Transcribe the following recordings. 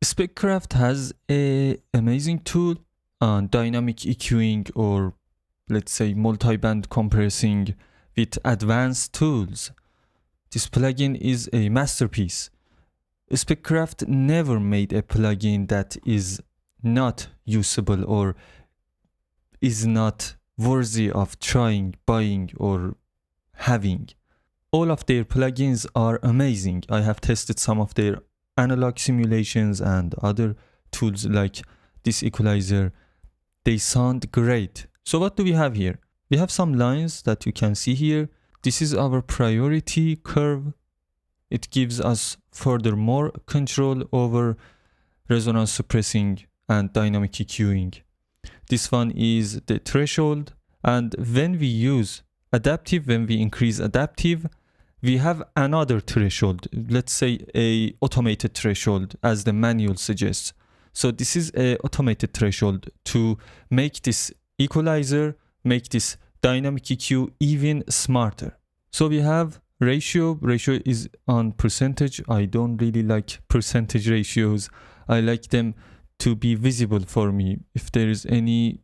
SpecCraft has an amazing tool on dynamic EQing, or let's say multi-band compressing with advanced tools. This plugin is a masterpiece. SpecCraft never made a plugin that is not usable or is not worthy of trying, buying, or having. All of their plugins are amazing. I have tested some of their analog simulations and other tools like this equalizer. They sound great. So what do we have here? We have some lines that you can see here. This is our priority curve. It gives us furthermore control over resonance suppressing and dynamic EQing. This one is the threshold, and when we use adaptive, when we increase adaptive, we have another threshold, let's say a automated threshold as the manual suggests. So this is a automated threshold to make this equalizer, make this dynamic EQ even smarter. So we have ratio is on percentage. I don't really like percentage ratios. I like them to be visible for me. If there is any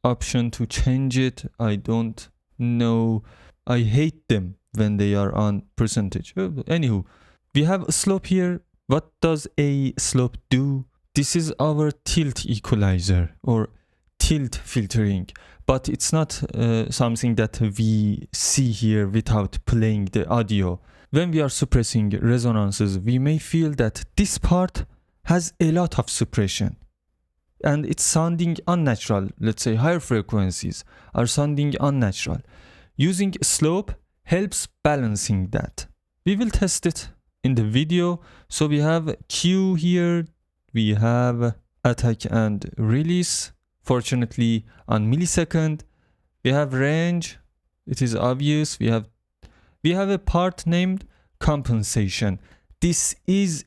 option to change it, I don't know. I hate them when they are on percentage. Anywho, we have a slope here. What does a slope do? This is our tilt equalizer or tilt filtering, but it's not something that we see here without playing the audio. When we are suppressing resonances, we may feel that this part has a lot of suppression and it's sounding unnatural. Let's say higher frequencies are sounding unnatural. Using slope helps balancing that. We will test it in the video. So we have Q here, we have attack and release, fortunately on millisecond. We have range, it is obvious. We have a part named compensation. This is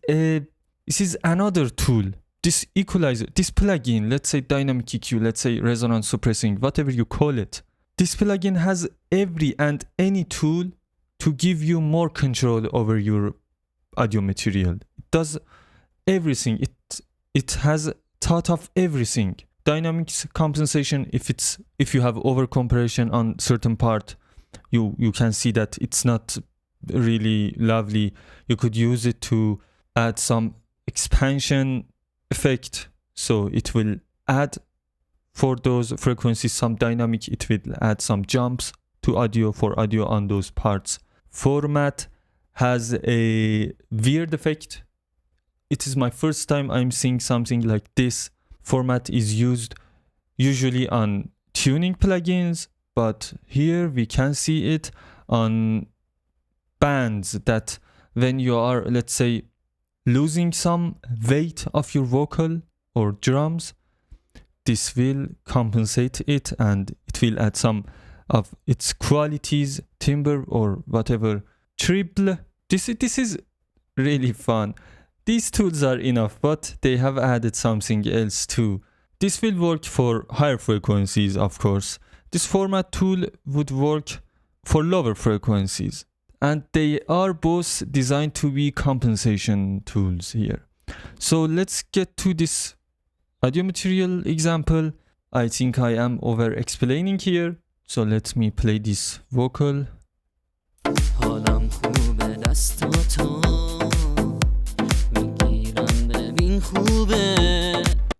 another tool. This equalizer, this plugin, let's say dynamic EQ, let's say resonance suppressing, whatever you call it. This plugin has every and any tool to give you more control over your audio material. It does everything. It has thought of everything. Dynamics compensation, if you have over compression on certain part, you can see that it's not really lovely. You could use it to add some expansion effect, so it will add for those frequencies some dynamic. It will add some jumps to audio for audio on those parts. Format has a weird effect. It is my first time I'm seeing something like this. Format is used usually on tuning plugins, but here we can see it on bands that when you are, let's say, losing some weight of your vocal or drums, this will compensate it and it will add some of its qualities, timbre or whatever. Treble, this is really fun. These tools are enough, but they have added something else too. This will work for higher frequencies, of course. This format tool would work for lower frequencies. And they are both designed to be compensation tools here. So let's get to this audio material example. I think I am over explaining here. So let me play this vocal.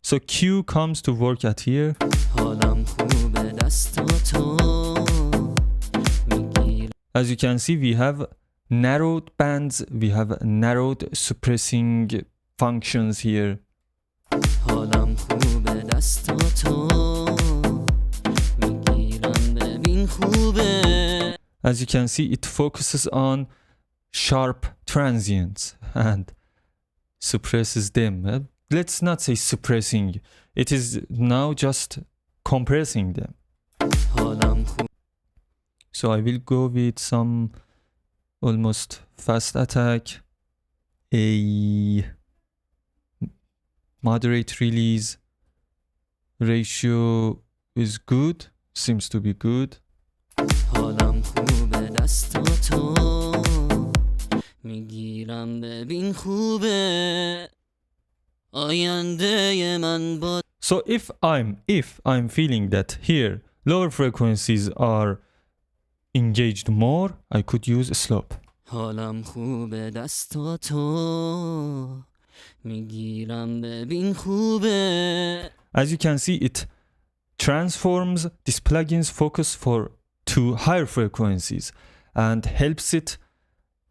So Q comes to work at here. As you can see, we have narrowed bands, we have narrowed suppressing functions here. As you can see, it focuses on sharp transients and suppresses them. Let's not say suppressing, it is now just compressing them. So I will go with some almost fast attack, a moderate release. Ratio is good, seems to be good. آینده من با So if I'm feeling that here lower frequencies are engaged more, I could use slope. حالم خوبه دستاتو میگیرم ببین خوبه. As you can see, it transforms this plugin's focus to higher frequencies and helps it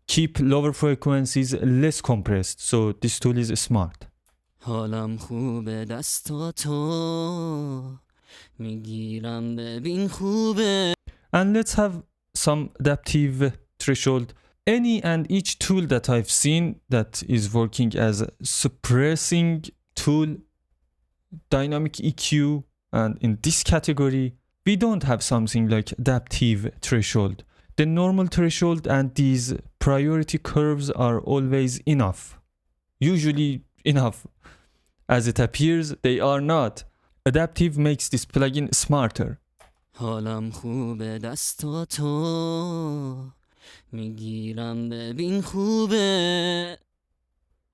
keep lower frequencies less compressed. So this tool is smart. حالم خوبه دستاتو میگیرم ببین خوبه. And let's have some adaptive threshold. Any and each tool that I've seen that is working as a suppressing tool, dynamic EQ, and in this category, we don't have something like adaptive threshold. The normal threshold and these priority curves are always enough. Usually enough. As it appears, they are not. Adaptive makes this plugin smarter. حالم خوبه دستاتو میگیرم ببین خوبه.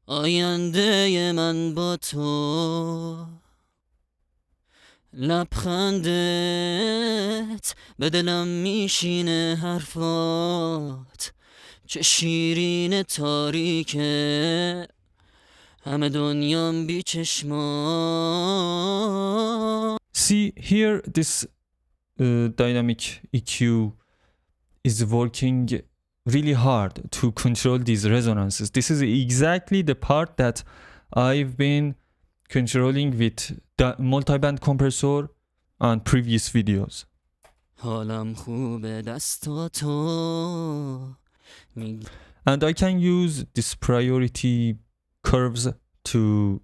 آینده من با تو لبخندت به دلم میشینه حرفات چه شیرین تاریکه همه دنیام بی چشما. See here, this dynamic EQ is working really hard to control these resonances. This is exactly the part that I've been controlling with the multi-band compressor on previous videos. حالم خوبه دستاتو And I can use this priority curves to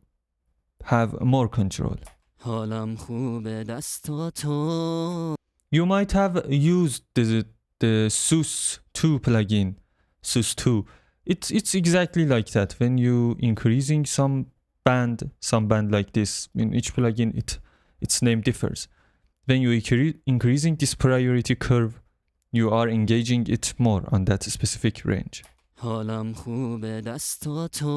have more control. حالم خوبه دستاتو. You might have used the SUS2 plugin, SUS2. It's exactly like that. When you increasing some band like this, in each plugin its name differs. When you increasing this priority curve, you are engaging it more on that specific range. حالم خوبه دستاتو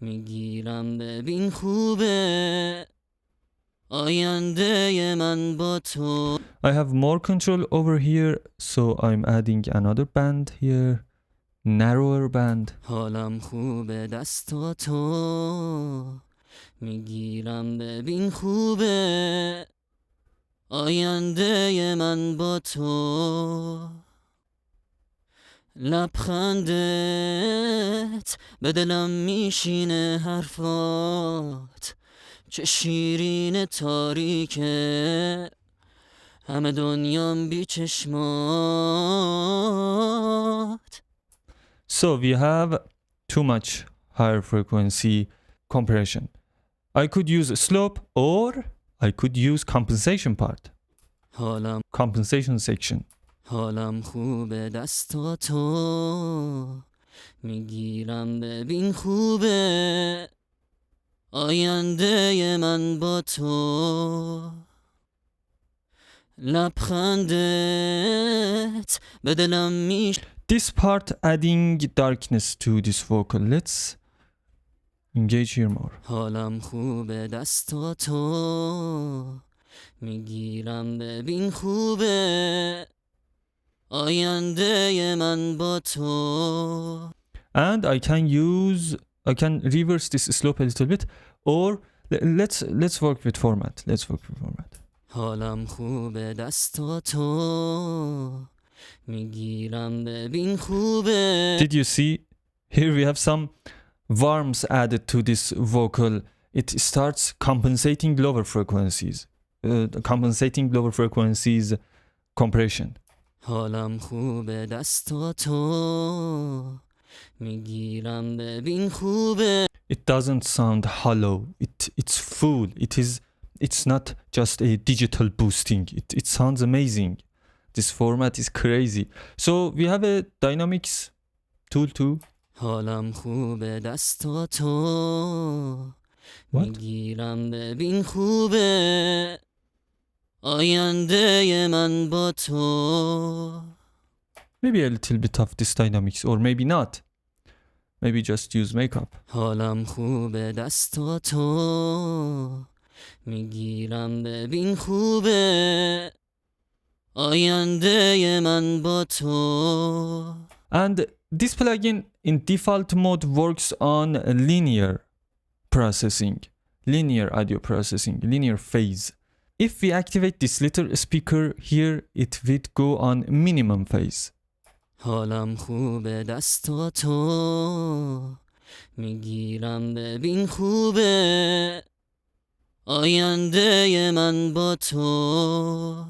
میگیرم ببین خوبه. آینده من با تو. I have more control over here, so I'm adding another band here, narrower band. حالم خوبه دستاتو میگیرم ببین خوبه. آینده من با تو لبخندت به دلم میشینه حرفات چه شیرین تاریکه همه دنیام بی چشمات. So we have too much higher frequency compression. I could use a slope or I could use compensation part. Compensation section. حالم خوبه دستاتو میگیرم ببین خوبه. آینده من با تو لبخندت به دلم This part adding darkness to this vocal. Let's engage here more. حالم خوبه دستاتو میگیرم ببین خوبه. آینده من با تو. And I can reverse this slope a little bit, or let's work with format. حالم خوبه دستاتو میگیرم ببین خوبه. Did you see? Here we have some warmth added to this vocal. It starts compensating lower frequencies. Compression. حالم خوبه دستاتو میگیرم ببین خوبه. It doesn't sound hollow. It's full. It's not just a digital boosting. It sounds amazing. This format is crazy. So we have a dynamics tool too. حالم خوبه دستاتو میگیرم ببین خوبه. آینده من با تو. Maybe a little bit of this dynamics, or maybe not. maybe just use makeup. حالم خوبه دستاتو میگیرم ببین خوبه آینده من با تو. And this plugin in default mode works on linear processing, linear audio processing, linear phase. If we activate this little speaker here, it will go on minimum phase. حالم خوبه دستاتو میگیرم ببین خوبه آینده من با تو.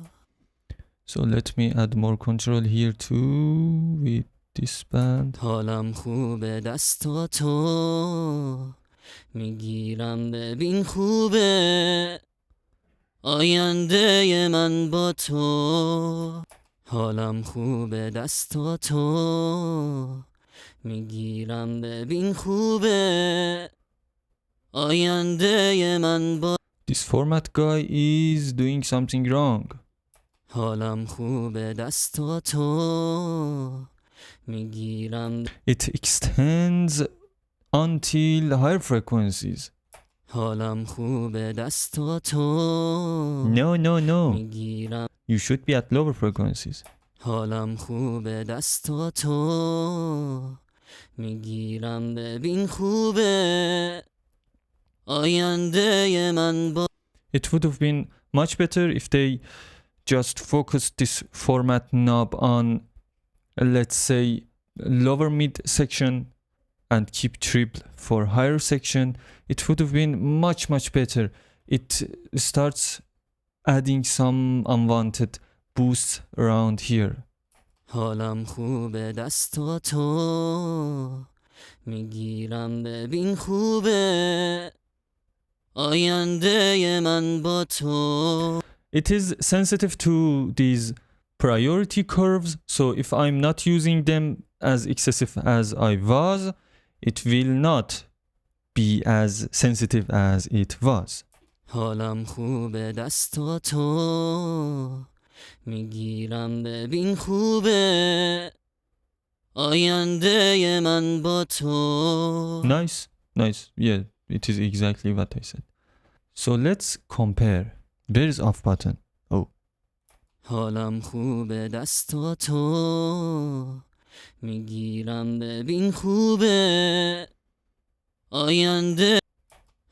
So let me add more control here too with this band. حالم خوبه دستاتو میگیرم ببین خوبه آینده من با تو. حالم خوبه دستاتو میگیرم ببین خوبه آینده من با. This format guy is doing something wrong. حالم خوبه دستاتو میگیرم. It extends until higher frequencies. حالم خوبه دستاتو No. میگیرم. You should be at lower frequencies. حالم خوبه دستاتو میگیرم ببین خوبه آینده من با. It would have been much better if they just focused this format knob on, let's say, lower mid section and keep triple for higher section. It would have been much better. It starts adding some unwanted boosts around here. حالم خوبه دستاتو میگیرم ببین خوبه آینده من با تو. It is sensitive to these priority curves, so if I'm not using them as excessive as I was, it will not be as sensitive as it was. حالم خوبه دستاتو میگیرم ببین خوبه آینده من با تو. Nice. Yeah, it is exactly what I said. So let's compare. Where is off button? Oh. حالم خوبه دستاتو میگیرم ببین خوبه آینده.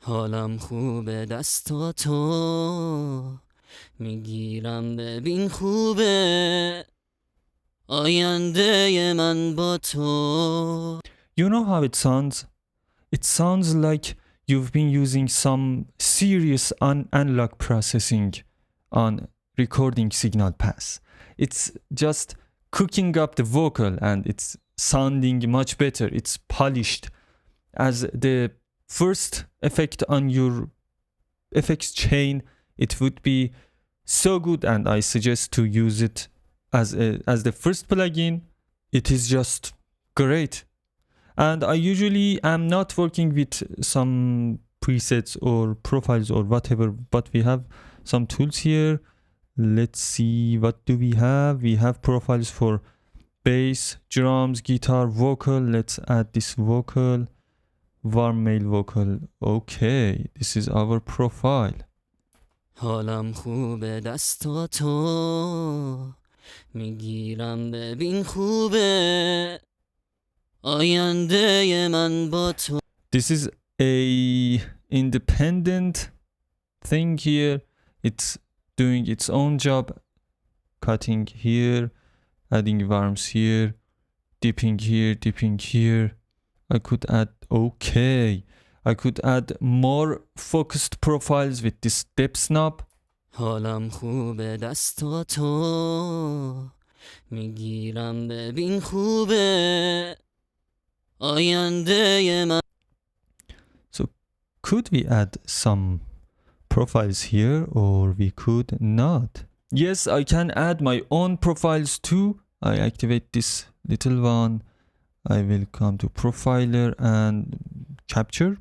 حالم خوبه دستاتو میگیرم ببین خوبه آینده من با تو. You know how it sounds? It sounds like you've been using some serious analog processing on recording signal pass. It's just cooking up the vocal and it's sounding much better. It's polished. As the first effect on your effects chain, it would be so good, and I suggest to use it as the first plugin. It is just great. And I usually am not working with some presets or profiles or whatever, but we have some tools here. Let's see, what do we have? We have profiles for bass, drums, guitar, vocal. Let's add this vocal, warm male vocal. Okay, this is our profile. حالم خوبه دستاتو میگیرم ببین خوبه آینده من با تو. This is a independent thing here. It's doing its own job, cutting here, adding warms here, dipping here. I could add, okay, I could add more focused profiles with this depth knob. حالم خوبه دستاتو میگیرم ببین خوبه آینده من. So could we add some profiles here, or we could not? Yes, I can add my own profiles too. I activate this little one. I will come to profiler and capture.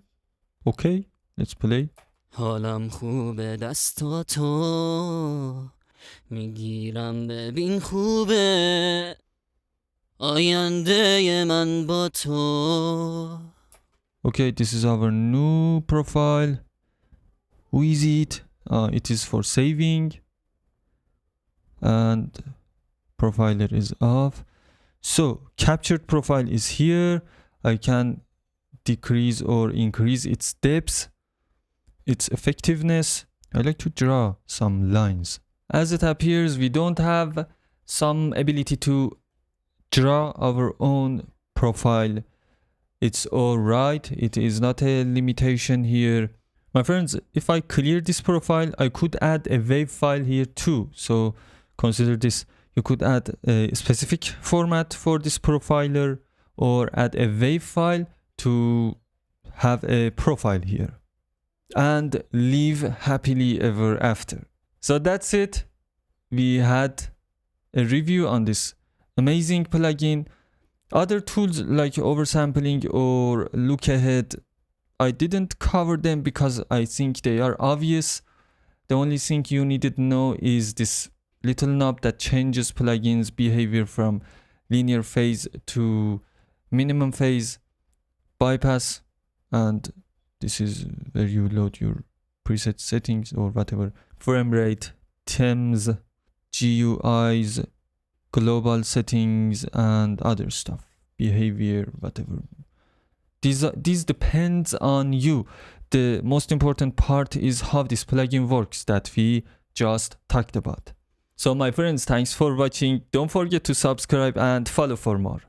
Okay, let's play. حالم خوبه دستاتو میگیرم ببین خوبه آینده من با تو. Okay, this is our new profile. Who is it? It is for saving. And profiler is off. So captured profile is here. I can decrease or increase its depth, its effectiveness. I like to draw some lines. As it appears, we don't have some ability to draw our own profile. It's all right. It is not a limitation here. My friends, if I clear this profile, I could add a wave file here too. So consider this. You could add a specific format for this profiler or add a wave file to have a profile here and live happily ever after. So that's it. We had a review on this amazing plugin. Other tools like oversampling or look ahead, I didn't cover them because I think they are obvious. The only thing you needed to know is this little knob that changes plugins behavior from linear phase to minimum phase, bypass, and this is where you load your preset settings or whatever, frame rate, themes, GUIs, global settings, and other stuff, behavior, whatever. These depends on you. The most important part is how this plugin works that we just talked about. So my friends, thanks for watching. Don't forget to subscribe and follow for more.